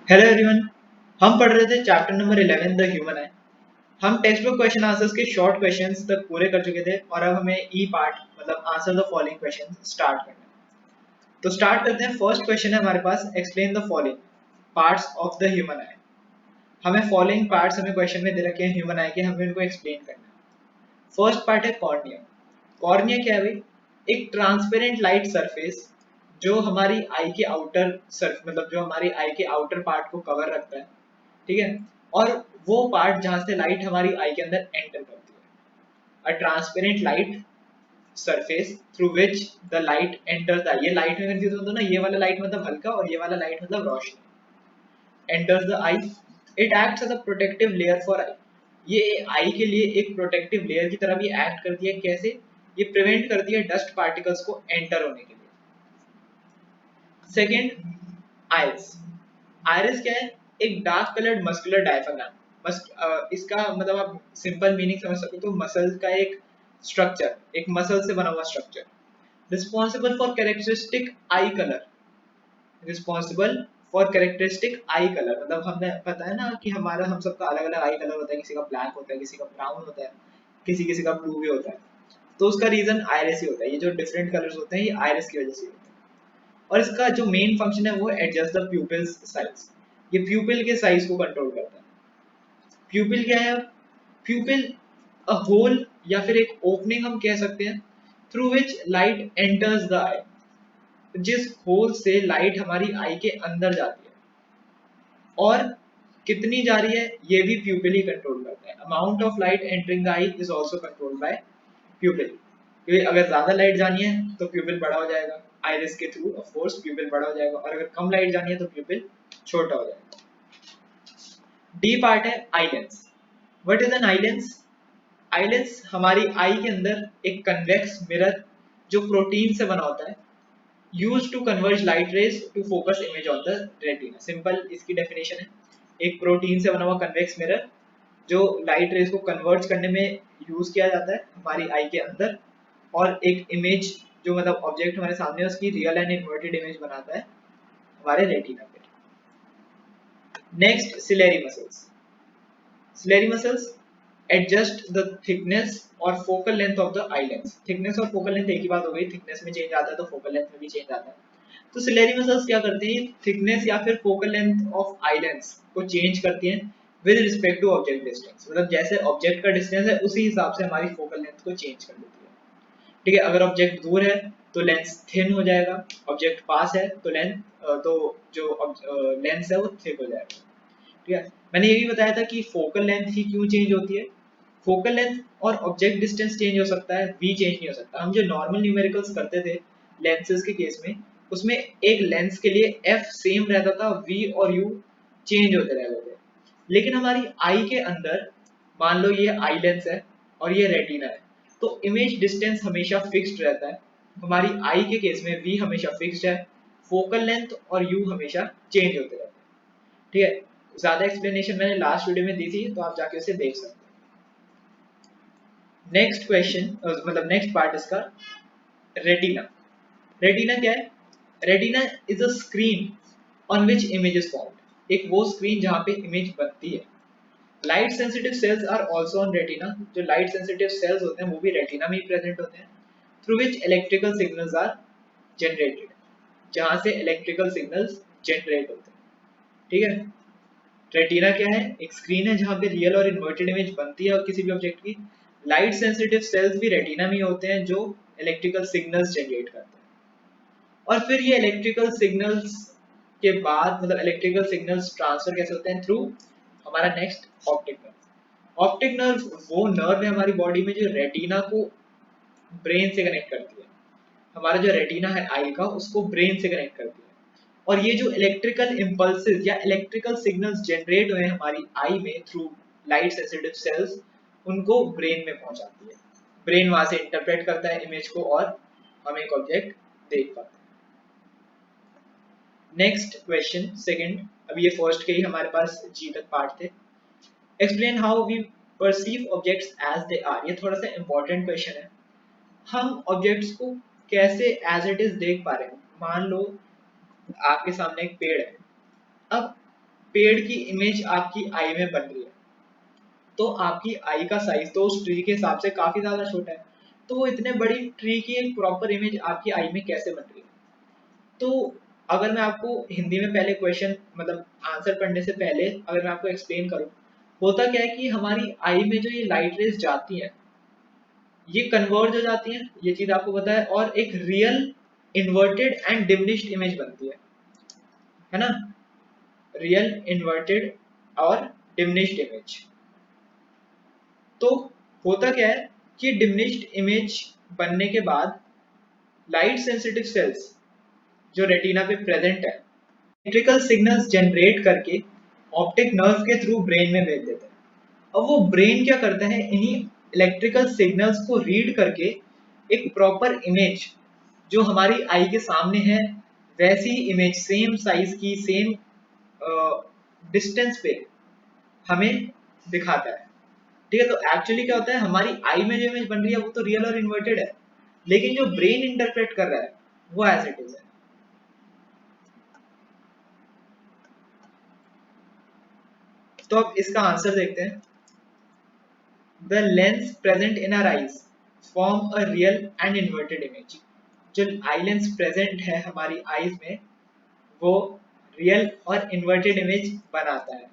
Hello everyone. हम पढ़ रहे थे चैप्टर नंबर 11 द ह्यूमन आई। हम टेक्स्ट बुक क्वेश्चन आंसर्स के शॉर्ट क्वेश्चंस तक पूरे कर चुके थे और अब हमें ई पार्ट मतलब answer the following questions start करना है। तो स्टार्ट करते हैं। फर्स्ट क्वेश्चन है हमारे पास, explain the following parts of the human eye. हमें फॉलोइंग पार्ट्स हमें क्वेश्चन में दे रखे हैं ह्यूमन आई के, हमें उनको एक्सप्लेन करना है। फर्स्ट पार्ट है कॉर्निया। कॉर्निया क्या है भाई? एक ट्रांसपेरेंट लाइट सरफेस जो हमारी आई के आउटर सर्फ मतलब जो हमारी आई के आउटर पार्ट को कवर रखता है, ठीक है। और वो पार्ट जहां से लाइट हमारी आई के अंदर एंटर करती है, a transparent light surface through which the light enters the, ये लाइट में कंफ्यूज होता है ना, ये वाला लाइट मतलब हल्का और ये वाला लाइट मतलब रोशनी। Enters the eye, it acts as a protective layer for eye. ये आई के लिए एक प्रोटेक्टिव लेयर की तरह भी एक्ट करती है। कैसे? ये प्रिवेंट करती है डस्ट पार्टिकल्स को एंटर होने के लिए। Second, iris. आइरिस क्या है? एक डार्क कलर्ड मस्कुलर डायफ्राम। इसका मतलब आप सिंपल मीनिंग समझ सकते हो तो मसल का एक स्ट्रक्चर, एक मसल से बना हुआ structure, responsible for characteristic I colour. Responsible for characteristic I colour मतलब हमने पता है ना कि हमारा हम सबका अलग अलग आई कलर होता है, किसी का ब्लैक होता है, किसी का ब्राउन होता है, किसी किसी का ब्लू भी होता है। तो उसका रीजन आयरिस ही होता है। ये जो डिफरेंट कलर्स होते हैं ये आयरिस की वजह से होते हैं। और इसका जो मेन फंक्शन है वो एडजस्ट द प्यूपिल्स साइज। ये प्यूपिल के साइज को कंट्रोल करता है। प्यूपिल क्या है? प्यूपिल अ होल या फिर एक ओपनिंग हम कह सकते हैं through which light enters the eye. जिस होल से लाइट हमारी आई के अंदर जाती है और कितनी जा रही है ये भी प्यूपिल ही कंट्रोल करता है। Amount of light entering the I is also controlled by प्यूपिल। क्योंकि अगर ज्यादा लाइट जानी है तो प्यूपिल बड़ा हो जाएगा आइरिस के थ्रू, ऑफ कोर्स प्यूपिल बड़ा हो जाएगा, और अगर कम लाइट जानी है तो प्यूपिल छोटा हो जाएगा। डी पार्ट है eye lens. What is an eye lens? Eye lens हमारी आई के अंदर एक कन्वेक्स मिरर जो प्रोटीन से बना होता है, used to converge light rays to focus image on the retina. Simple इसकी डेफिनेशन है, एक प्रोटीन से बना हुआ कन्वेक्स मिरर जो लाइट रेज को कन्वर्ज करने में यूज किया जाता है हमारी आई के अंदर, और एक इमेज जो मतलब ऑब्जेक्ट हमारे सामने है उसकी रियल एंड इन्वर्टेड इमेज बनाता है हमारे रेटिना पे। Next, ciliary muscles. Ciliary muscles adjust the thickness और focal length of the eye lens. Thickness और फोकल लेंथ एक ही बात हो गई, थिकनेस में चेंज आता है तो फोकल लेंथ में भी चेंज आता है। तो सिलेरी मसल्स क्या करते हैं? थिकनेस या फिर focal length of eye lens को चेंज करती हैं with respect to object distance. मतलब जैसे ऑब्जेक्ट का डिस्टेंस है उसी हिसाब से हमारी फोकल लेंथ को चेंज कर देती है, ठीक है। अगर ऑब्जेक्ट दूर है तो लेंस थिन हो जाएगा, ऑब्जेक्ट पास है तो जो लेंस है वो थिक हो जाएगा, ठीक है। मैंने ये भी बताया था कि फोकल लेंथ ही क्यों चेंज होती है। फोकल लेंथ और ऑब्जेक्ट डिस्टेंस चेंज हो सकता है, वी चेंज नहीं हो सकता। हम जो नॉर्मल न्यूमेरिकल्स करते थे लेंसेज के केस में, उसमें एक लेंस के लिए एफ सेम रहता था, वी और यू चेंज होते रहते थे। लेकिन हमारी आई के अंदर मान लो ये आई लेंस है और ये रेटिना है, तो इमेज डिस्टेंस हमेशा फिक्स्ड रहता है। हमारी आई के केस में वी हमेशा फिक्स्ड है, फोकल लेंथ और यू हमेशा चेंज होते रहते हैं, ठीक है। ज्यादा एक्सप्लेनेशन मैंने लास्ट वीडियो में दी थी तो आप जाके उसे देख सकते हैं। नेक्स्ट क्वेश्चन मतलब नेक्स्ट पार्ट इसका, रेटिना। रेटिना क्या है? Retina is a screen on which image is formed. एक वो स्क्रीन जहां पे इमेज बनती है। Light sensitive cells are also on retina. जो लाइट सेंसिटिव सेल्स होते हैं वो भी रेटिना में ही प्रेजेंट होते हैं, through which electrical signals are generated. जहां से इलेक्ट्रिकल सिग्नल्स जनरेट होते हैं, ठीक है। रेटिना क्या है? एक स्क्रीन है जहां पे रियल और इन्वर्टेड इमेज बनती है और किसी भी ऑब्जेक्ट की। लाइट सेंसिटिव सेल्स भी रेटिना में ही होते हैं जो इलेक्ट्रिकल सिग्नल्स जनरेट करते हैं। और फिर ये इलेक्ट्रिकल सिग्नल्स के बाद मतलब इलेक्ट्रिकल सिग्नल्स ट्रांसफर कैसे होते हैं? थ्रू हमारा next optic nerve. Optic nerve वो नर्व है हमारी बॉडी में जो रेटिना को ब्रेन से कनेक्ट करती है। हमारा जो रेटिना है आई का उसको ब्रेन से कनेक्ट करती है। और ये जो इलेक्ट्रिकल इम्पल्सेस या इलेक्ट्रिकल सिग्नल्स जनरेट हुए हमारी आई में थ्रू लाइट सेंसिटिव सेल्स, उनको ब्रेन में पहुंचाती है। ब्रेन वहां से इंटरप्रेट करता है इमेज को और हम एक ऑब्जेक्ट देख पाते हैं। Next question second. अभी ये फर्स्ट के ही हमारे पास जी तक पार्ट थे। Explain how we perceive objects as they are. ये थोड़ा सा इंपॉर्टेंट क्वेश्चन है। हम ऑब्जेक्ट्स को कैसे एज इट इज देख पा रहे हैं? मान लो आपके सामने एक पेड़ है। अब पेड़ की इमेज आपकी आई में बन रही है, तो आपकी आई का साइज तो उस ट्री के हिसाब से काफी ज्यादा छोटा है, तो वो इतने बड़ी ट्री की एक प्रॉपर इमेज आपकी आई में कैसे बन रही है? तो अगर मैं आपको हिंदी में पहले क्वेश्चन मतलब आंसर पढ़ने से पहले अगर मैं आपको एक्सप्लेन करूं, होता क्या है कि हमारी आई में जो ये लाइट रेज जाती हैं, ये कन्वर्ज हो जाती हैं, ये चीज आपको पता है, और एक real inverted and diminished image बनती है ना, रियल इन्वर्टेड और डिमिनिश्ड इमेज। तो होता क्या है कि डिमिनिश्ड इमेज बनने के बाद लाइट सेंसिटिव सेल्स जो रेटिना पे प्रेजेंट है, इलेक्ट्रिकल सिग्नल्स जनरेट करके ऑप्टिक नर्व के थ्रू ब्रेन में भेज देते हैं। अब वो ब्रेन क्या करता है, इन्हीं इलेक्ट्रिकल सिग्नल्स को रीड करके एक प्रॉपर इमेज जो हमारी आई के सामने है, वैसी इमेज सेम साइज की, सेम डिस्टेंस पे हमें दिखाता है। ठीक है, तो एक्चुअली क्या होता है, हमारी आई में जो इमेज बन रही है वो तो रियल और इन्वर्टेड है, लेकिन जो ब्रेन इंटरप्रेट कर रहा है वो एज इट इज है। तो अब इसका आंसर देखते हैं। The lens present in our eyes form a real and inverted image. जो आई लेंस प्रेजेंट है हमारी आईज में, वो रियल और इन्वर्टेड इमेज बनाता है।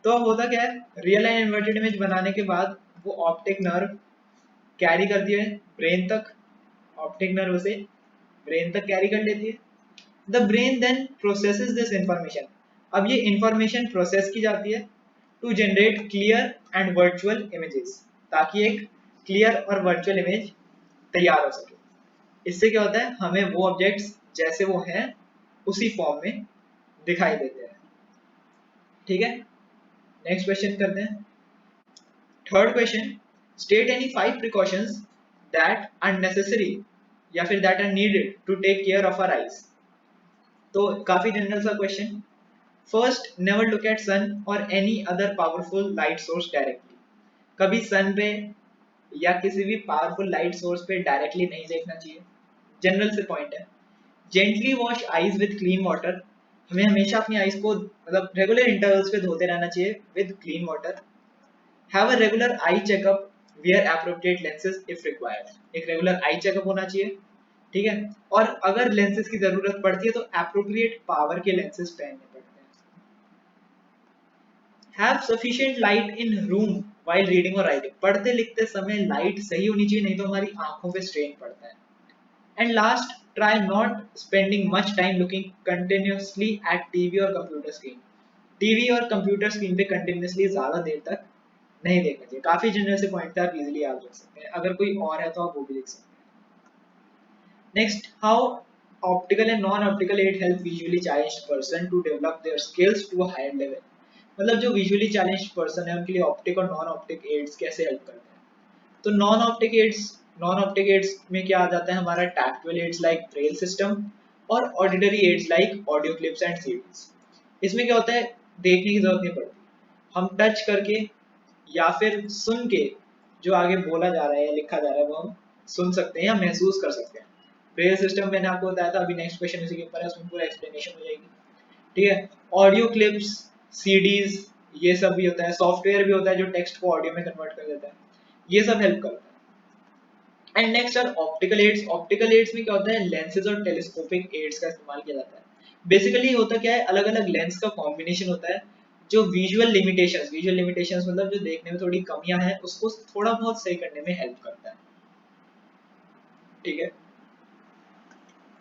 तो अब होता क्या है, रियल एंड इन्वर्टेड इमेज बनाने के बाद वो ऑप्टिक नर्व कैरी करती है ब्रेन तक, ऑप्टिक नर्व से ब्रेन तक कैरी कर लेती है। The brain then processes this information. अब ये इंफॉर्मेशन प्रोसेस की जाती है to generate clear and virtual images, ताकि एक क्लियर और वर्चुअल इमेज तैयार हो सके। इससे क्या होता है, हमें वो ऑब्जेक्ट्स जैसे वो हैं उसी फॉर्म में दिखाई देते हैं। ठीक है, नेक्स्ट क्वेश्चन करते हैं। Third question, state any 5 precautions that are necessary या फिर that are needed to take care of our eyes. तो काफी जनरल सा question. First, never look at sun और any other powerful light source directly. कभी sun पे या किसी भी पावरफुल लाइट सोर्स पे डायरेक्टली नहीं देखना चाहिए, जनरल से पॉइंट है। Gently wash eyes with clean water. हमें हमेशा अपनी आईज को मतलब रेगुलर इंटरवल्स पे धोते रहना चाहिए with clean water. Have a regular eye checkup, wear appropriate lenses if required. एक रेगुलर आई चेकअप होना चाहिए, ठीक है। और अगर लेंसेज की जरूरत पड़ती है तो एप्रोप्रिएट पावर के लेंसेज पहनने पड़ते हैं। Have sufficient light in room while reading और राइटिंग। पढ़ते लिखते समय लाइट सही होनी चाहिए, नहीं तो हमारी आंखों पे स्ट्रेन पड़ता है। And last, try not spending much time looking continuously at TV और कंप्यूटर स्क्रीन। टीवी और कंप्यूटर स्क्रीन पे कंटिन्यूअसली ज्यादा देर तक नहीं देखना चाहिए। काफी जनरल से पॉइंट आप इजीली याद रख सकते हैं, अगर कोई और है तो आप वो भी लिख सकते हैं। Next, how optical and non optical aid help visually challenged person to develop their skills to a higher level. मतलब जो विजुअली चैलेंज्ड पर्सन है उनके लिए ऑप्टिक और नॉन ऑप्टिक एड्स कैसे हेल्प करते हैं। तो नॉन ऑप्टिक एड्स में क्या आ जाता है, हमारा tactile aids like braille system और auditory aids like audio clips and CDs. इसमें क्या होता है, देखने की जरूरत नहीं पड़ती, हम टच करके या फिर सुन के जो आगे बोला जा रहा है या लिखा जा रहा है वो हम सुन सकते हैं या महसूस कर सकते हैं। ब्रेल सिस्टम मैंने आपको बताया था, अभी नेक्स्ट क्वेश्चन इसी के ऊपर है, उसमें पूरा एक्सप्लेनेशन हो जाएगी। ठीक है, ऑडियो क्लिप्स, सीडीज, ये सब भी होता है। सॉफ्टवेयर भी होता है जो टेक्स्ट को ऑडियो में कन्वर्ट कर देता है, ये सब हेल्प करता है। And next are optical aids. Optical aids में क्या होता है, लेंसेज और टेलीस्कोपिक एड्स का इस्तेमाल किया जाता है। बेसिकली होता क्या है, अलग अलग लेंस का कॉम्बिनेशन होता है जो विजुअल लिमिटेशंस मतलब जो देखने में थोड़ी कमियां हैं उसको थोड़ा बहुत सही करने में हेल्प करता है। ठीक है,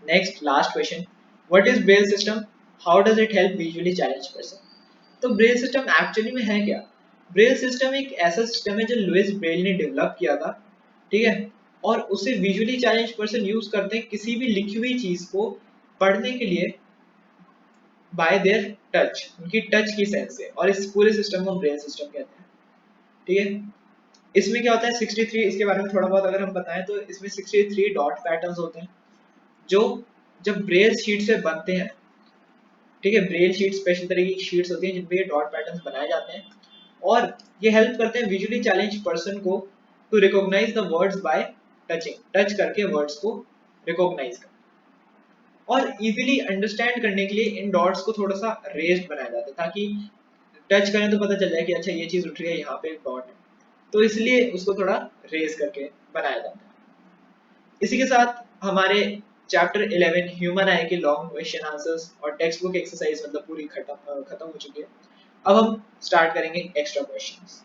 next last question, what is Braille system, how does it help visually challenged person. तो ब्रेल सिस्टम एक्चुअली में है क्या? ब्रेल सिस्टम एक ऐसा सिस्टम है जो लुइस ब्रेल ने डेवलप किया था, ठीक है, और उसे विजुअली चैलेंज पर्सन यूज करते हैं किसी भी लिखी हुई चीज को पढ़ने के लिए बाय देयर टच, उनकी टच की सेंस से, और इस पूरे सिस्टम को ब्रेल सिस्टम कहते हैं। ठीक है, इसमें क्या होता है 63, इसके बारे में थोड़ा बहुत अगर हम बताएं तो इसमें 63 डॉट पैटर्न्स होते हैं जो जब ब्रेल शीट से बनते हैं, ठीक है, ब्रेल शीट स्पेशल तरीके की शीट्स होती हैं जिनपे ये डॉट पैटर्न्स बनाए जाते हैं, और ये हेल्प करते हैं विजुअली चैलेंज पर्सन को to recognise the words by touching, touch करके वर्ड्स को रिकॉग्नाइज कर। और इजीली अंडरस्टैंड करने के लिए इन डॉट्स को थोड़ा सा रेस्ड बनाया जाता है, ताकि टच करें तो पता चल जाए कि अच्छा ये चीज उठ रही है, यहाँ पे एक डॉट है, तो इसलिए उसको थोड़ा रेस करके बनाया जाता है। इसी के साथ हमारे चैप्टर 11 ह्यूमन आई के लॉन्ग क्वेश्चन आंसर्स और टेक्स्ट बुक एक्सरसाइज मतलब पूरी खत्म हो चुकी है। अब हम स्टार्ट करेंगे एक्स्ट्रा क्वेश्चंस।